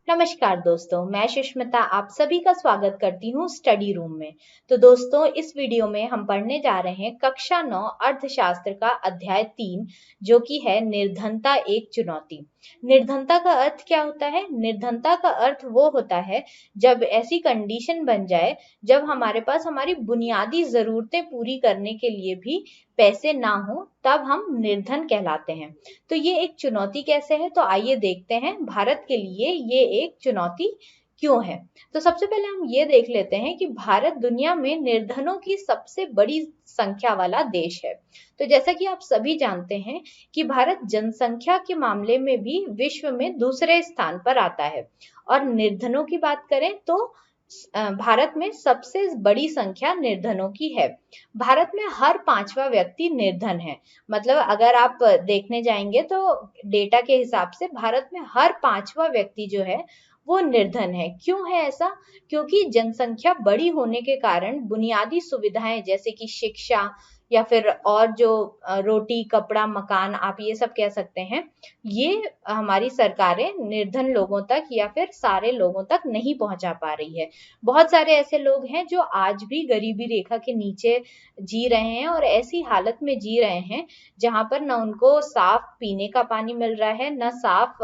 नमस्कार दोस्तों, मैं सुष्मिता आप सभी का स्वागत करती हूँ स्टडी रूम में। तो दोस्तों, इस वीडियो में हम पढ़ने जा रहे हैं कक्षा 9 अर्थशास्त्र का अध्याय 3, जो कि है निर्धनता एक चुनौती। निर्धनता का अर्थ क्या होता है? निर्धनता का अर्थ वो होता है जब ऐसी कंडीशन बन जाए जब हमारे पास हमारी बुनियादी जरूरतें पूरी करने के लिए भी पैसे ना हो, तब हम निर्धन कहलाते हैं। तो ये एक चुनौती कैसे है? तो आइए देखते हैं भारत के लिए ये एक चुनौती क्यों है। तो सबसे पहले हम ये देख लेते हैं कि भारत दुनिया में निर्धनों की सबसे बड़ी संख्या वाला देश है। तो जैसा कि आप सभी जानते हैं कि भारत जनसंख्या के मामले में भी विश्व में दूसरे स्थान पर आता है, और निर्धनों की बात करें तो भारत में सबसे बड़ी संख्या निर्धनों की है। भारत में हर पांचवा व्यक्ति निर्धन है। मतलब अगर आप देखने जाएंगे तो डेटा के हिसाब से भारत में हर पांचवा व्यक्ति जो है वो निर्धन है। क्यों है ऐसा? क्योंकि जनसंख्या बड़ी होने के कारण बुनियादी सुविधाएं जैसे कि शिक्षा या फिर और जो रोटी कपड़ा मकान आप ये सब कह सकते हैं, ये हमारी सरकारें निर्धन लोगों तक या फिर सारे लोगों तक नहीं पहुंचा पा रही है। बहुत सारे ऐसे लोग हैं जो आज भी गरीबी रेखा के नीचे जी रहे हैं और ऐसी हालत में जी रहे हैं जहां पर न उनको साफ पीने का पानी मिल रहा है, न साफ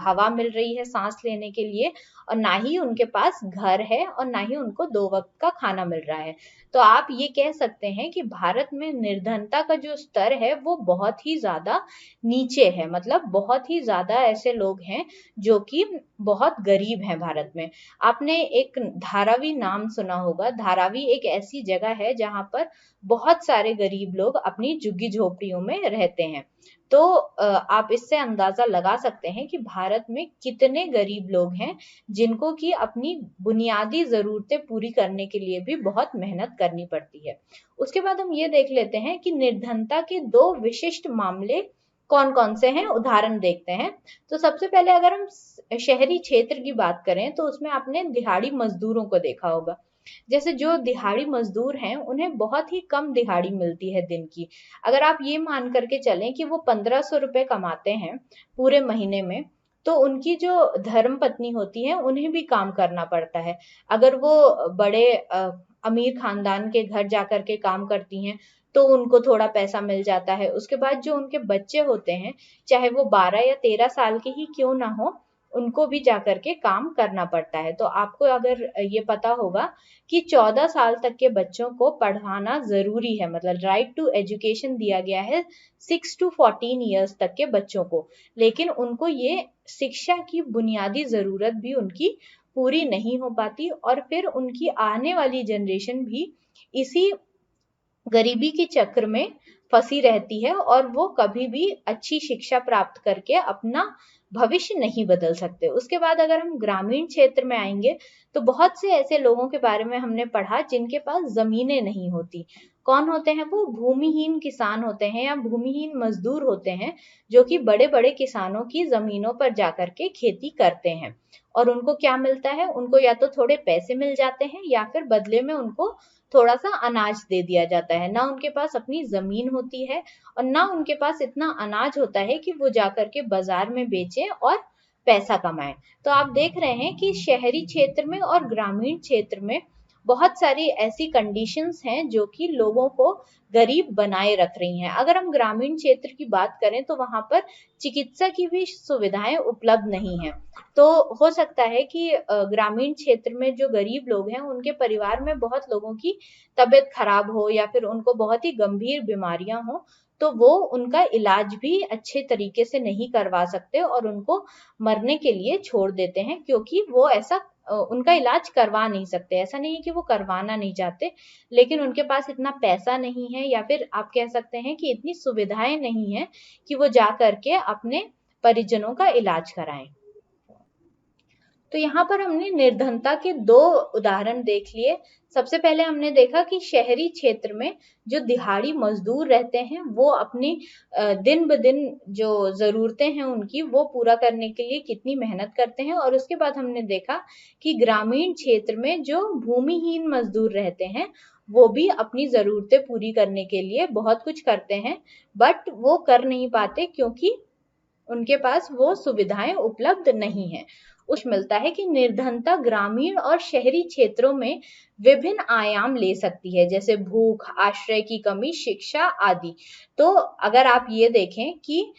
हवा मिल रही है सांस लेने के लिए, और ना ही उनके पास घर है और ना ही उनको 2 वक्त का खाना मिल रहा है। तो आप ये कह सकते हैं कि भारत में निर्धनता का जो स्तर है वो बहुत ही ज्यादा नीचे है। मतलब बहुत ही ज्यादा ऐसे लोग हैं जो कि बहुत गरीब हैं भारत में। आपने एक धारावी नाम सुना होगा। धारावी एक ऐसी जगह है जहां पर बहुत सारे गरीब लोग अपनी झुग्गी झोपड़ियों में रहते हैं। तो आप इससे अंदाजा लगा सकते हैं कि भारत में कितने गरीब लोग हैं जिनको कि अपनी बुनियादी जरूरतें पूरी करने के लिए भी बहुत मेहनत करनी पड़ती है। उसके बाद हम ये देख लेते हैं कि निर्धनता के 2 विशिष्ट मामले कौन कौन से हैं, उदाहरण देखते हैं। तो सबसे पहले अगर हम शहरी क्षेत्र की बात करें तो उसमें आपने दिहाड़ी मजदूरों को देखा होगा। जैसे जो दिहाड़ी मजदूर हैं उन्हें बहुत ही कम दिहाड़ी मिलती है दिन की। अगर आप ये मान करके चलें कि वो 1500 रुपए कमाते हैं पूरे महीने में, तो उनकी जो धर्म पत्नी होती है उन्हें भी काम करना पड़ता है। अगर वो बड़े अमीर खानदान के घर जाकर के काम करती हैं तो उनको थोड़ा पैसा मिल जाता है। उसके बाद जो उनके बच्चे होते हैं, चाहे वो 12 या 13 साल के ही क्यों ना हो, उनको भी जाकर के काम करना पड़ता है। तो आपको अगर ये पता होगा कि 14 साल तक के बच्चों को पढ़ाना जरूरी है, मतलब राइट टू एजुकेशन दिया गया है 6 to 14 ईयर्स तक के बच्चों को, लेकिन उनको ये शिक्षा की बुनियादी जरूरत भी उनकी पूरी नहीं हो पाती, और फिर उनकी आने वाली जनरेशन भी इसी गरीबी के चक्र में फंसी रहती है और वो कभी भी अच्छी शिक्षा प्राप्त करके अपना भविष्य नहीं बदल सकते। उसके बाद अगर हम ग्रामीण क्षेत्र में आएंगे तो बहुत से ऐसे लोगों के बारे में हमने पढ़ा जिनके पास जमीनें नहीं होती। कौन होते हैं वो? भूमिहीन किसान होते हैं या भूमिहीन मजदूर होते हैं, जो कि बड़े बड़े किसानों की जमीनों पर जाकर के खेती करते हैं। और उनको क्या मिलता है? उनको या तो थोड़े पैसे मिल जाते हैं या फिर बदले में उनको थोड़ा सा अनाज दे दिया जाता है। ना उनके पास अपनी जमीन होती है और ना उनके पास इतना अनाज होता है कि वो जाकर के बाजार में बेचें और पैसा कमाएं। तो आप देख रहे हैं कि शहरी क्षेत्र में और ग्रामीण क्षेत्र में बहुत सारी ऐसी कंडीशंस हैं जो कि लोगों को गरीब बनाए रख रही हैं। अगर हम ग्रामीण क्षेत्र की बात करें तो वहां पर चिकित्सा की भी सुविधाएं उपलब्ध नहीं है। तो हो सकता है कि ग्रामीण क्षेत्र में जो गरीब लोग हैं उनके परिवार में बहुत लोगों की तबीयत खराब हो या फिर उनको बहुत ही गंभीर बीमारियां हो, तो वो उनका इलाज भी अच्छे तरीके से नहीं करवा सकते और उनको मरने के लिए छोड़ देते हैं, क्योंकि वो ऐसा उनका इलाज करवा नहीं सकते। ऐसा नहीं है कि वो करवाना नहीं चाहते, लेकिन उनके पास इतना पैसा नहीं है या फिर आप कह सकते हैं कि इतनी सुविधाएं नहीं है कि वो जा करके अपने परिजनों का इलाज कराएं। तो यहाँ पर हमने निर्धनता के 2 उदाहरण देख लिए। सबसे पहले हमने देखा कि शहरी क्षेत्र में जो दिहाड़ी मजदूर रहते हैं वो अपनी दिन ब दिन जो जरूरतें हैं उनकी वो पूरा करने के लिए कितनी मेहनत करते हैं, और उसके बाद हमने देखा कि ग्रामीण क्षेत्र में जो भूमिहीन मजदूर रहते हैं वो भी अपनी जरूरतें पूरी करने के लिए बहुत कुछ करते हैं, बट वो कर नहीं पाते क्योंकि उनके पास वो सुविधाएं उपलब्ध नहीं है। उस मिलता है कि निर्धनता ग्रामीण और शहरी क्षेत्रों में विभिन्न आयाम ले सकती है, जैसे भूख, आश्रय की कमी, शिक्षा आदि। तो अगर आप ये देखें कि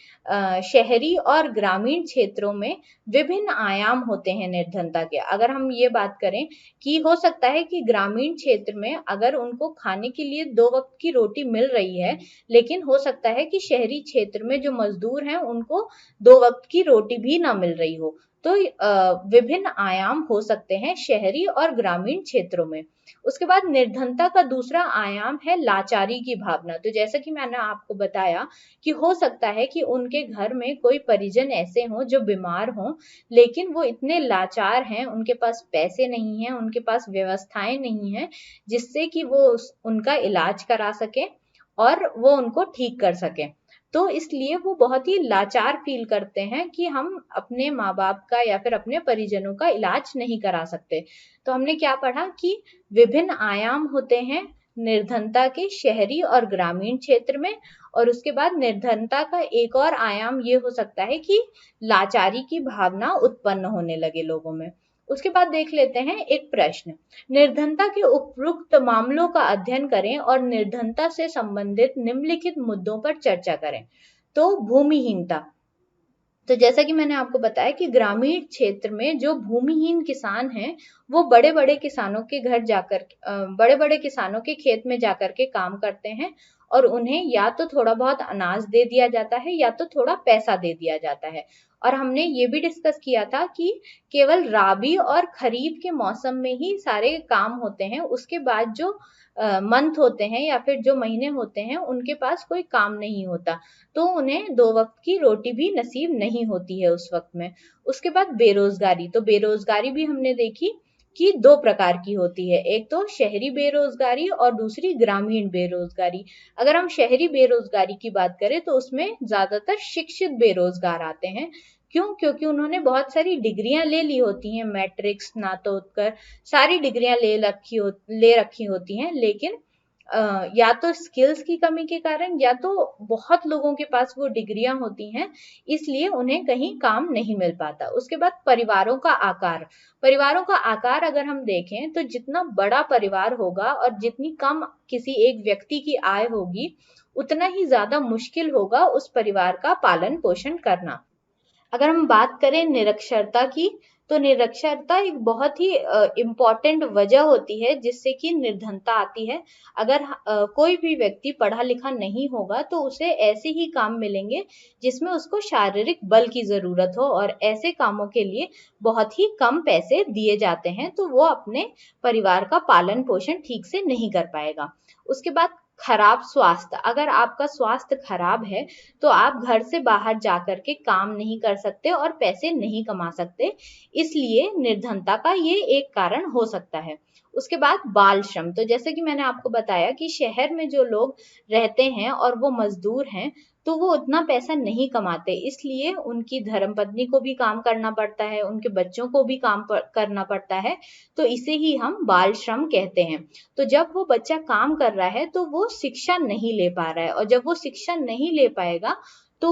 शहरी और ग्रामीण क्षेत्रों में विभिन्न आयाम होते हैं निर्धनता के। अगर हम ये बात करें कि हो सकता है कि ग्रामीण क्षेत्र में अगर उनको खाने के लिए 2 वक्त की रोटी मिल रही है, लेकिन हो सकता है कि शहरी क्षेत्र में जो मजदूर हैं उनको 2 वक्त की रोटी भी ना मिल रही हो। तो विभिन्न आयाम हो सकते हैं शहरी और ग्रामीण क्षेत्रों में। उसके बाद निर्धनता का दूसरा आयाम है लाचारी की भावना। तो जैसा कि मैंने आपको बताया कि हो सकता है कि उनके घर में कोई परिजन ऐसे हों जो बीमार हों, लेकिन वो इतने लाचार हैं, उनके पास पैसे नहीं हैं, उनके पास व्यवस्थाएं नहीं हैं जिससे कि वो उनका इलाज करा सके और वो उनको ठीक कर सके। तो इसलिए वो बहुत ही लाचार फील करते हैं कि हम अपने माँ बाप का या फिर अपने परिजनों का इलाज नहीं करा सकते। तो हमने क्या पढ़ा कि विभिन्न आयाम होते हैं निर्धनता के शहरी और ग्रामीण क्षेत्र में। और उसके बाद निर्धनता का एक और आयाम ये हो सकता है कि लाचारी की भावना उत्पन्न होने लगे लोगों में। उसके बाद देख लेते हैं एक प्रश्न, निर्धनता के उपयुक्त मामलों का अध्ययन करें और निर्धनता से संबंधित निम्नलिखित मुद्दों पर चर्चा करें। तो भूमिहीनता। तो जैसा कि मैंने आपको बताया कि ग्रामीण क्षेत्र में जो भूमिहीन किसान हैं वो बड़े बड़े किसानों के घर जाकर बड़े बड़े किसानों के खेत में जाकर के काम करते हैं और उन्हें या तो थोड़ा बहुत अनाज दे दिया जाता है या तो थोड़ा पैसा दे दिया जाता है। और हमने ये भी डिस्कस किया था कि केवल राबी और खरीफ के मौसम में ही सारे काम होते हैं, उसके बाद जो मंथ होते हैं या फिर जो महीने होते हैं उनके पास कोई काम नहीं होता, तो उन्हें 2 वक्त की रोटी भी नसीब नहीं होती है उस वक्त में। उसके बाद बेरोजगारी। तो बेरोजगारी भी हमने देखी कि 2 प्रकार की होती है, एक तो शहरी बेरोजगारी और दूसरी ग्रामीण बेरोजगारी। अगर हम शहरी बेरोजगारी की बात करें तो उसमें ज्यादातर शिक्षित बेरोजगार आते हैं। क्यों? क्योंकि उन्होंने बहुत सारी डिग्रियां ले ली होती हैं, मैट्रिक, स्नातकोत्तर, सारी डिग्रियां ले रखी होती हैं, लेकिन या तो स्किल्स की कमी के कारण या तो बहुत लोगों के पास वो डिग्रियां होती हैं, इसलिए उन्हें कहीं काम नहीं मिल पाता। उसके बाद परिवारों का आकार। परिवारों का आकार अगर हम देखें तो जितना बड़ा परिवार होगा और जितनी कम किसी एक व्यक्ति की आय होगी, उतना ही ज्यादा मुश्किल होगा उस परिवार का पालन पोषण करना। अगर हम बात करें निरक्षरता की, तो निरक्षरता एक बहुत ही इम्पोर्टेंट वजह होती है जिससे कि निर्धनता आती है। अगर कोई भी व्यक्ति पढ़ा लिखा नहीं होगा तो उसे ऐसे ही काम मिलेंगे जिसमें उसको शारीरिक बल की जरूरत हो और ऐसे कामों के लिए बहुत ही कम पैसे दिए जाते हैं, तो वो अपने परिवार का पालन पोषण ठीक से नहीं कर पाएगा। उसके बाद खराब स्वास्थ्य। अगर आपका स्वास्थ्य खराब है तो आप घर से बाहर जाकर के काम नहीं कर सकते और पैसे नहीं कमा सकते, इसलिए निर्धनता का ये एक कारण हो सकता है। उसके बाद बाल श्रम। तो जैसे कि मैंने आपको बताया कि शहर में जो लोग रहते हैं और वो मजदूर हैं तो वो उतना पैसा नहीं कमाते, इसलिए उनकी धर्मपत्नी को भी काम करना पड़ता है, उनके बच्चों को भी काम करना पड़ता है, तो इसे ही हम बाल श्रम कहते हैं। तो जब वो बच्चा काम कर रहा है तो वो शिक्षा नहीं ले पा रहा है, और जब वो शिक्षा नहीं ले पाएगा तो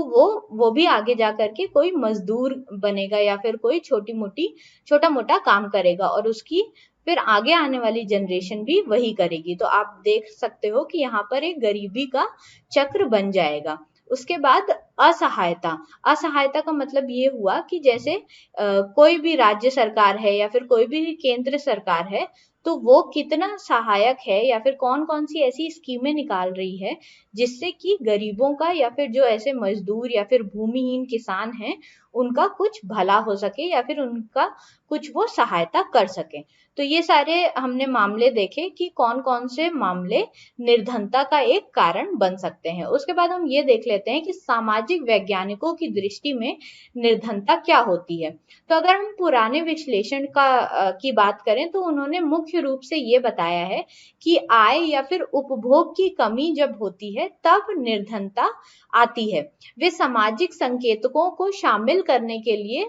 वो भी आगे जा करके कोई मजदूर बनेगा या फिर कोई छोटा मोटा काम करेगा और उसकी फिर आगे आने वाली जनरेशन भी वही करेगी। तो आप देख सकते हो कि यहाँ पर एक गरीबी का चक्र बन जाएगा। उसके बाद असहायता। असहायता का मतलब ये हुआ कि जैसे कोई भी राज्य सरकार है या फिर कोई भी केंद्र सरकार है तो वो कितना सहायक है या फिर कौन कौन सी ऐसी स्कीमें निकाल रही है जिससे कि गरीबों का या फिर जो ऐसे मजदूर या फिर भूमिहीन किसान हैं उनका कुछ भला हो सके या फिर उनका कुछ वो सहायता कर सके। तो ये सारे हमने मामले देखे कि कौन कौन से मामले निर्धनता का एक कारण बन सकते हैं। उसके बाद हम ये देख लेते हैं कि सामाजिक वैज्ञानिकों की दृष्टि में निर्धनता क्या होती है। तो अगर हम पुराने विश्लेषण की बात करें तो उन्होंने मुख्य रूप से ये बताया है कि आय या फिर उपभोग की कमी जब होती है तब निर्धनता आती है। वे सामाजिक संकेतकों को शामिल करने के लिए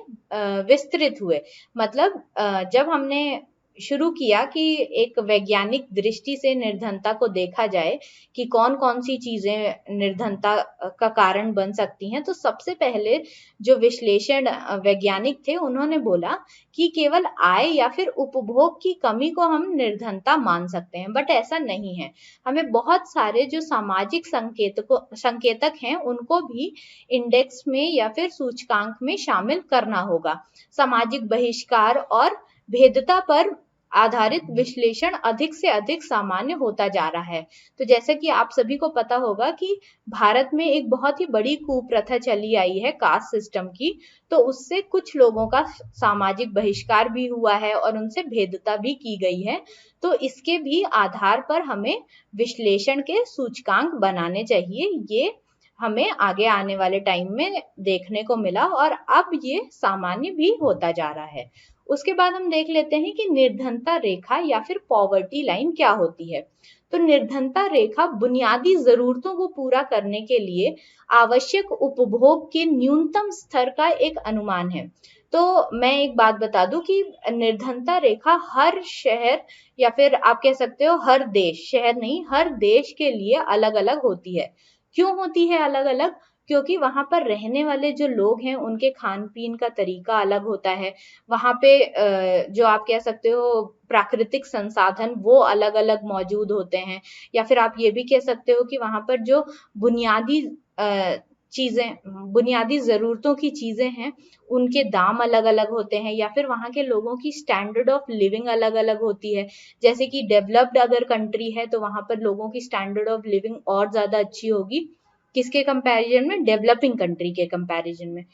विस्तृत हुए। मतलब जब हमने शुरू किया कि एक वैज्ञानिक दृष्टि से निर्धनता को देखा जाए कि कौन कौन सी चीजें निर्धनता का कारण बन सकती हैं, तो सबसे पहले जो विश्लेषण वैज्ञानिक थे उन्होंने बोला कि केवल आय या फिर उपभोग की कमी को हम निर्धनता मान सकते हैं, बट ऐसा नहीं है। हमें बहुत सारे जो सामाजिक संकेतक हैं उनको भी इंडेक्स में या फिर सूचकांक में शामिल करना होगा। सामाजिक बहिष्कार और भेदता पर आधारित विश्लेषण अधिक से अधिक सामान्य होता जा रहा है। तो जैसे कि आप सभी को पता होगा कि भारत में एक बहुत ही बड़ी कुप्रथा चली आई है कास्ट सिस्टम की, तो उससे कुछ लोगों का सामाजिक बहिष्कार भी हुआ है और उनसे भेदता भी की गई है। तो इसके भी आधार पर हमें विश्लेषण के सूचकांक बनाने चाहिए। ये हमें आगे आने वाले टाइम में देखने को मिला और अब ये सामान्य भी होता जा रहा है। उसके बाद हम देख लेते हैं कि निर्धनता रेखा या फिर पॉवर्टी लाइन क्या होती है। तो निर्धनता रेखा बुनियादी जरूरतों को पूरा करने के लिए आवश्यक उपभोग के न्यूनतम स्तर का एक अनुमान है। तो मैं एक बात बता दूं कि निर्धनता रेखा हर शहर या फिर आप कह सकते हो हर देश, शहर नहीं, हर देश के लिए अलग अलग होती है। क्यों होती है अलग अलग? क्योंकि वहां पर रहने वाले जो लोग हैं उनके खान पीन का तरीका अलग होता है। वहां पे जो आप कह सकते हो प्राकृतिक संसाधन वो अलग अलग मौजूद होते हैं, या फिर आप ये भी कह सकते हो कि वहां पर जो बुनियादी बुनियादी जरूरतों की चीजें हैं उनके दाम अलग अलग होते हैं, या फिर वहां के लोगों की स्टैंडर्ड ऑफ लिविंग अलग अलग होती है। जैसे कि डेवलप्ड अगर कंट्री है तो वहां पर लोगों की स्टैंडर्ड ऑफ लिविंग और ज्यादा अच्छी होगी, किसके कंपैरिजन में? डेवलपिंग कंट्री के कंपैरिजन में।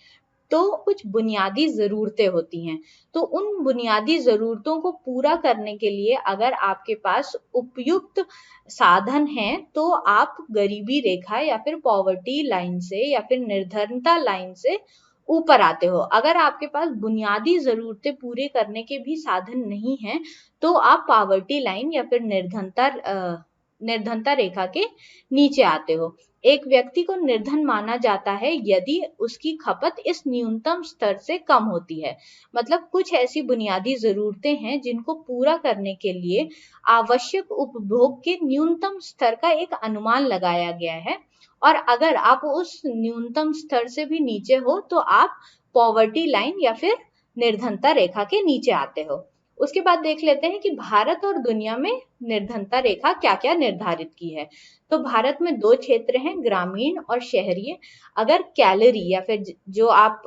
तो कुछ बुनियादी जरूरतें होती हैं, तो उन बुनियादी जरूरतों को पूरा करने के लिए अगर आपके पास उपयुक्त साधन हैं तो आप गरीबी रेखा या फिर पॉवर्टी लाइन से या फिर निर्धनता लाइन से ऊपर आते हो। अगर आपके पास बुनियादी जरूरतें पूरे करने के भी साधन नहीं हैं तो आप पॉवर्टी लाइन या फिर निर्धनता रेखा के नीचे आते हो। एक व्यक्ति को निर्धन माना जाता है यदि उसकी खपत इस न्यूनतम स्तर से कम होती है। मतलब कुछ ऐसी बुनियादी जरूरतें हैं जिनको पूरा करने के लिए आवश्यक उपभोग के न्यूनतम स्तर का एक अनुमान लगाया गया है, और अगर आप उस न्यूनतम स्तर से भी नीचे हो तो आप पॉवर्टी लाइन या फिर निर्धनता रेखा के नीचे आते हो। उसके बाद देख लेते हैं कि भारत और दुनिया में निर्धनता रेखा क्या क्या निर्धारित की है। तो भारत में दो क्षेत्र हैं, ग्रामीण और शहरी। अगर कैलोरी या फिर जो आप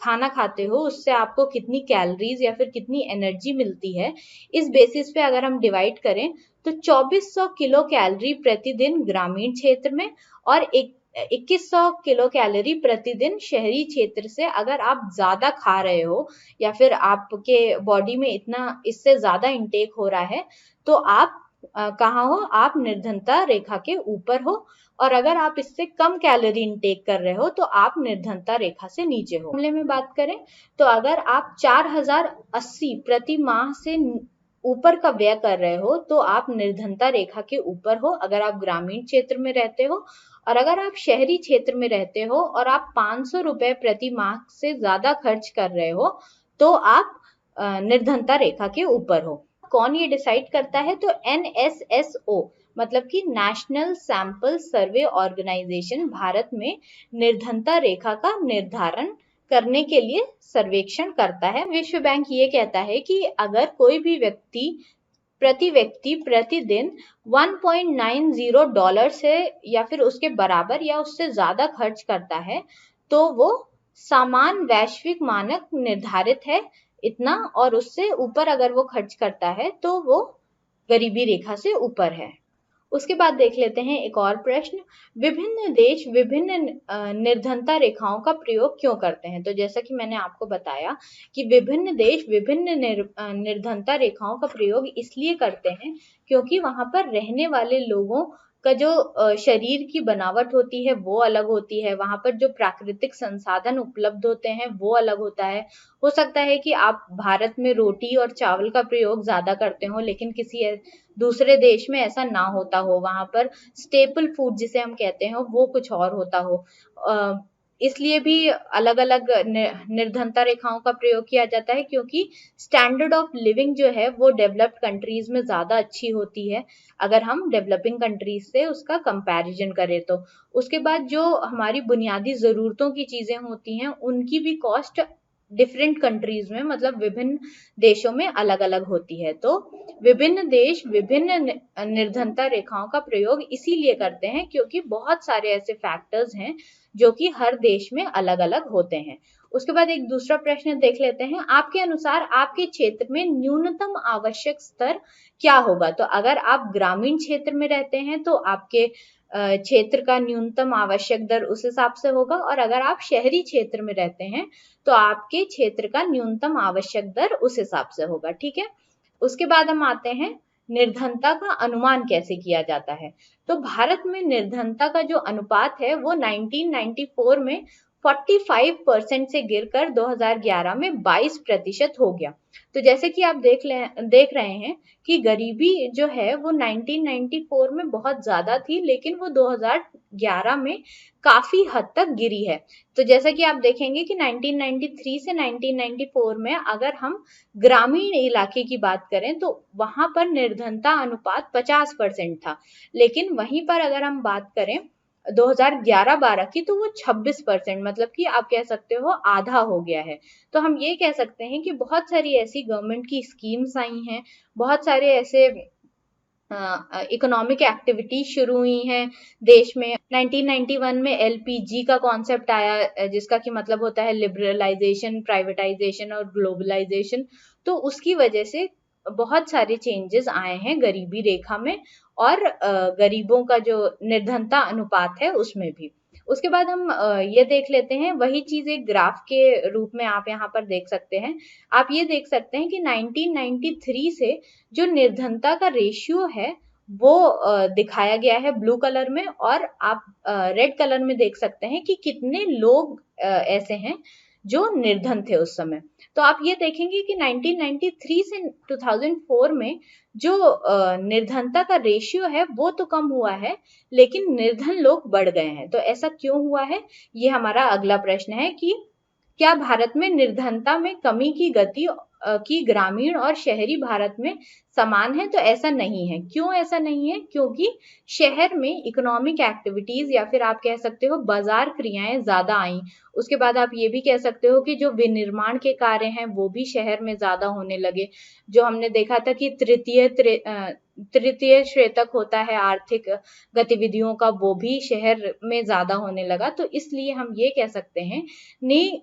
खाना खाते हो उससे आपको कितनी कैलोरीज या फिर कितनी एनर्जी मिलती है, इस बेसिस पे अगर हम डिवाइड करें तो 2400 किलो कैलोरी प्रतिदिन ग्रामीण क्षेत्र में और 2100 किलो कैलोरी प्रतिदिन शहरी क्षेत्र से अगर आप ज्यादा खा रहे हो या फिर आपके बॉडी में इतना इससे ज्यादा इंटेक हो रहा है तो आप कहाँ हो? आप निर्धनता रेखा के ऊपर हो। और अगर आप इससे कम कैलोरी इंटेक कर रहे हो तो आप निर्धनता रेखा से नीचे हो। मामले में बात करें तो अगर आप 4080 प्रति माह से ऊपर का व्यय कर रहे हो तो आप निर्धनता रेखा के ऊपर हो, अगर आप ग्रामीण क्षेत्र में रहते हो। और अगर आप शहरी क्षेत्र में रहते हो और आप 500 रुपए प्रति माह से ज्यादा खर्च कर रहे हो तो आप निर्धनता रेखा के ऊपर हो। कौन ये डिसाइड करता है? तो NSSO मतलब कि national sample survey organisation Bharat में निर्धनता रेखा का निर्धारण करने के लिए सर्वेक्षण करता है। विश्व बैंक ये कहता है कि अगर कोई भी व्यक्ति प्रतिदिन 1.90 डॉलर से या फिर उसके बराबर या उससे ज्यादा खर्च करता है तो वो समान वैश्विक मानक निर्धारित है इतना, और उससे ऊपर अगर वो खर्च करता है तो वो गरीबी रेखा से ऊपर है। उसके बाद देख लेते हैं एक और प्रश्न, विभिन्न देश विभिन्न निर्धनता रेखाओं का प्रयोग क्यों करते हैं? तो जैसा कि मैंने आपको बताया कि विभिन्न देश विभिन्न निर्धनता रेखाओं का प्रयोग इसलिए करते हैं क्योंकि वहां पर रहने वाले लोगों का जो शरीर की बनावट होती है वो अलग होती है, वहां पर जो प्राकृतिक संसाधन उपलब्ध होते हैं वो अलग होता है। हो सकता है कि आप भारत में रोटी और चावल का प्रयोग ज्यादा करते हो लेकिन किसी दूसरे देश में ऐसा ना होता हो, वहां पर स्टेपल फूड जिसे हम कहते हैं वो कुछ और होता हो। इसलिए भी अलग अलग निर्धनता रेखाओं का प्रयोग किया जाता है, क्योंकि स्टैंडर्ड ऑफ लिविंग जो है वो डेवलप्ड कंट्रीज में ज्यादा अच्छी होती है अगर हम डेवलपिंग कंट्रीज से उसका कंपैरिजन करें तो। उसके बाद जो हमारी बुनियादी जरूरतों की चीजें होती हैं उनकी भी कॉस्ट डिफरेंट कंट्रीज में, मतलब विभिन्न देशों में अलग अलग होती है। तो विभिन्न देश विभिन्न निर्धनता रेखाओं का प्रयोग इसीलिए करते हैं क्योंकि बहुत सारे ऐसे फैक्टर्स हैं जो कि हर देश में अलग अलग होते हैं। उसके बाद एक दूसरा प्रश्न देख लेते हैं, आपके अनुसार आपके क्षेत्र में न्यूनतम आवश्यक स्तर क्या होगा? तो अगर आप ग्रामीण क्षेत्र में रहते हैं तो आपके क्षेत्र का न्यूनतम आवश्यक दर उस हिसाब से होगा, और अगर आप शहरी क्षेत्र में रहते हैं तो आपके क्षेत्र का न्यूनतम आवश्यक दर उस हिसाब से होगा। ठीक है, उसके बाद हम आते हैं निर्धनता का अनुमान कैसे किया जाता है। तो भारत में निर्धनता का जो अनुपात है वो 1994 में 45% से गिरकर 2011 में 22% हो गया। तो जैसे कि आप देख रहे हैं कि गरीबी जो है वो 1994 में बहुत ज्यादा थी, लेकिन वो 2011 में काफी हद तक गिरी है। तो जैसा कि आप देखेंगे कि 1993 से 1994 में अगर हम ग्रामीण इलाके की बात करें तो वहां पर निर्धनता अनुपात 50% था, लेकिन वहीं पर अगर हम बात करें 2011-12 की तो वो 26%, मतलब कि आप कह सकते हो आधा हो गया है। तो हम ये कह सकते हैं कि बहुत सारी ऐसी गवर्नमेंट की स्कीम्स आई हैं, बहुत सारे ऐसे इकोनॉमिक एक्टिविटी शुरू हुई हैं देश में। 1991 में एलपीजी का कॉन्सेप्ट आया जिसका कि मतलब होता है लिबरलाइजेशन, प्राइवेटाइजेशन और ग्लोबलाइजेशन। तो उसकी वजह से बहुत सारे चेंजेस आए हैं गरीबी रेखा में और गरीबों का जो निर्धनता अनुपात है उसमें भी। उसके बाद हम ये देख लेते हैं, वही चीज एक ग्राफ के रूप में आप यहाँ पर देख सकते हैं। आप ये देख सकते हैं कि 1993 से जो निर्धनता का रेशियो है वो दिखाया गया है ब्लू कलर में, और आप रेड कलर में देख सकते हैं कि कितने लोग ऐसे हैं जो निर्धन थे उस समय। तो आप ये देखेंगे कि 1993 से 2004 में जो निर्धनता का रेशियो है वो तो कम हुआ है, लेकिन निर्धन लोग बढ़ गए हैं। तो ऐसा क्यों हुआ है, ये हमारा अगला प्रश्न है कि क्या भारत में निर्धनता में कमी की गति की ग्रामीण और शहरी भारत में समान है? तो ऐसा नहीं है। क्यों ऐसा नहीं है? क्योंकि शहर में इकोनॉमिक एक्टिविटीज या फिर आप कह सकते हो बाजार क्रियाएं ज्यादा आई। उसके बाद आप ये भी कह सकते हो कि जो विनिर्माण के कार्य हैं वो भी शहर में ज्यादा होने लगे। जो हमने देखा था कि तृतीय श्रेतक होता है आर्थिक गतिविधियों का, वो भी शहर में ज्यादा होने लगा। तो इसलिए हम ये कह सकते हैं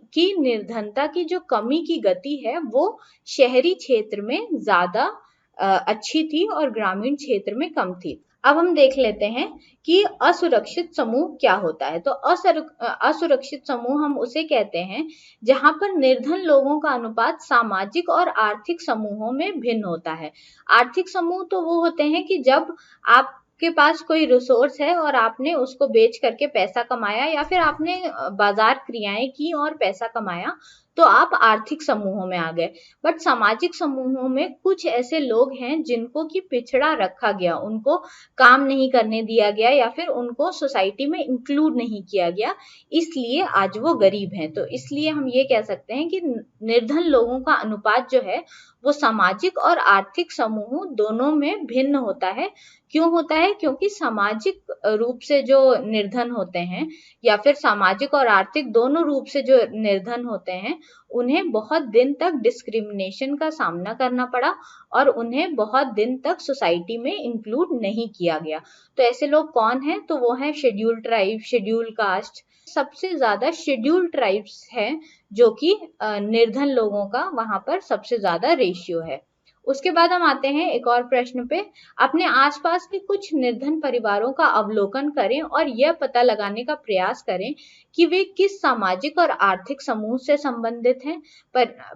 कि निर्धनता की जो कमी की गति है वो शहरी क्षेत्र में ज्यादा अच्छी थी और ग्रामीण क्षेत्र में कम थी। अब हम देख लेते हैं कि असुरक्षित समूह क्या होता है। तो असुरक्षित समूह हम उसे कहते हैं जहां पर निर्धन लोगों का अनुपात सामाजिक और आर्थिक समूहों में भिन्न होता है। आर्थिक समूह तो वो होते हैं कि जब आपके पास कोई रिसोर्स है और आपने उसको बेच करके पैसा कमाया या फिर आपने बाजार क्रियाएं की और पैसा कमाया, तो आप आर्थिक समूहों में आ गए। बट सामाजिक समूहों में कुछ ऐसे लोग हैं जिनको कि पिछड़ा रखा गया, उनको काम नहीं करने दिया गया या फिर उनको सोसाइटी में इंक्लूड नहीं किया गया, इसलिए आज वो गरीब हैं। तो इसलिए हम ये कह सकते हैं कि निर्धन लोगों का अनुपात जो है वो सामाजिक और आर्थिक समूह दोनों में भिन्न होता है। क्यों होता है? क्योंकि सामाजिक रूप से जो निर्धन होते हैं या फिर सामाजिक और आर्थिक दोनों रूप से जो निर्धन होते हैं उन्हें बहुत दिन तक डिस्क्रिमिनेशन का सामना करना पड़ा और उन्हें बहुत दिन तक सोसाइटी में इंक्लूड नहीं किया गया। तो ऐसे लोग कौन हैं? तो वो हैं शेड्यूल ट्राइब, शेड्यूल कास्ट। सबसे ज्यादा शेड्यूल ट्राइब्स हैं जो कि निर्धन लोगों का वहां पर सबसे ज्यादा रेशियो है। उसके बाद हम आते हैं एक और प्रश्न पे। अपने आसपास के कुछ निर्धन परिवारों का अवलोकन करें और यह पता लगाने का प्रयास करें कि वे किस सामाजिक और आर्थिक समूह से संबंधित हैं।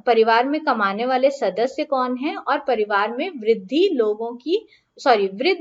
परिवार में कमाने वाले सदस्य कौन हैं और परिवार में वृद्ध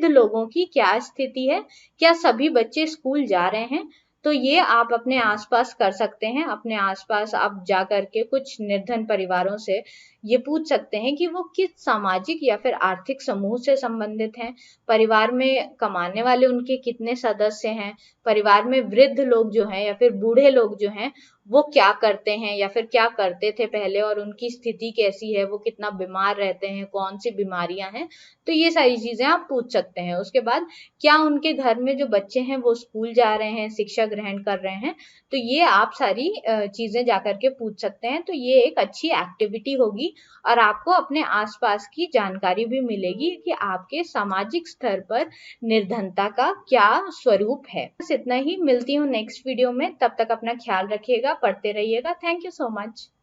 लोगों की क्या स्थिति है, क्या सभी बच्चे स्कूल जा रहे हैं। तो ये आप अपने आसपास कर सकते हैं। अपने आसपास आप जा करके कुछ निर्धन परिवारों से ये पूछ सकते हैं कि वो किस सामाजिक या फिर आर्थिक समूह से संबंधित हैं, परिवार में कमाने वाले उनके कितने सदस्य हैं, परिवार में वृद्ध लोग जो हैं या फिर बूढ़े लोग जो हैं वो क्या करते हैं या फिर क्या करते थे पहले और उनकी स्थिति कैसी है, वो कितना बीमार रहते हैं, कौन सी बीमारियां हैं। तो ये सारी चीजें आप पूछ सकते हैं। उसके बाद क्या उनके घर में जो बच्चे हैं वो स्कूल जा रहे हैं, शिक्षा ग्रहण कर रहे हैं, तो ये आप सारी चीजें जाकर के पूछ सकते हैं। तो ये एक अच्छी एक्टिविटी होगी और आपको अपने आसपास की जानकारी भी मिलेगी कि आपके सामाजिक स्तर पर निर्धनता का क्या स्वरूप है। बस इतना ही, मिलती हूँ नेक्स्ट वीडियो में, तब तक अपना ख्याल रखिएगा, पढ़ते रहिएगा। Thank you so much.